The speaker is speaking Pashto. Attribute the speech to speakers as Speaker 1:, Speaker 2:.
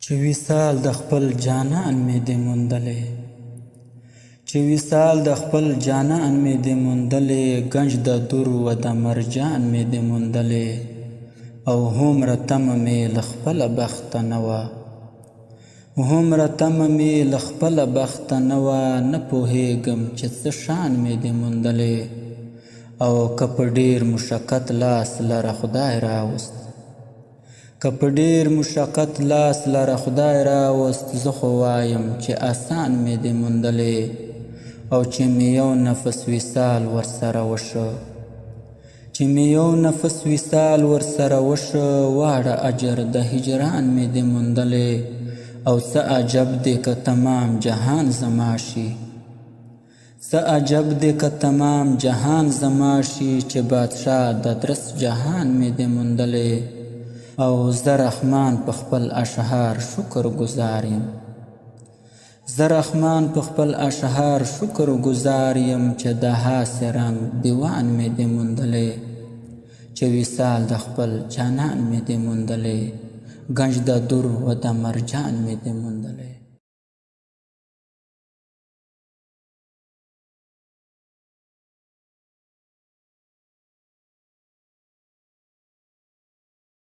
Speaker 1: چې وصال د خپل جانان مې دې موندلې، چې وصال د خپل جانان مې دې موندلې، گنج د در و د مرجان مې دې موندلې، او هومره تمه مې له خپله بخته نه وه، هومره تمه مې له خپله بخته نه وه، نه پوهېږم چې څه شان مې دې موندلې، او که په ډېر مشقت لاس لره خدای راوست، که په ډېر مشقت لاس لره خدای راوست، زه خو وایم چې آسان مې دې موندلې، او چې مې یو نفس وصال ورسره وشه، چې مې یو نفس وصال ورسره وشه، واړه اجر د هجران مې دې موندلې، او څه عجب دی که تمام جهان زما شي، څه عجب دی که تمام جهان زما شي، چې بادشاه د درس جهان مې دې موندلې، او زه رحمان په خپل اشعار شکر گزار یم، زه رحمان په خپل اشعار شکر گزار یم، چې د هاسې رنګ دیوان مې دې موندلې، چې وصال د خپل جانان مې دې موندلې، گنج د در و د مرجان مې دې موندلې.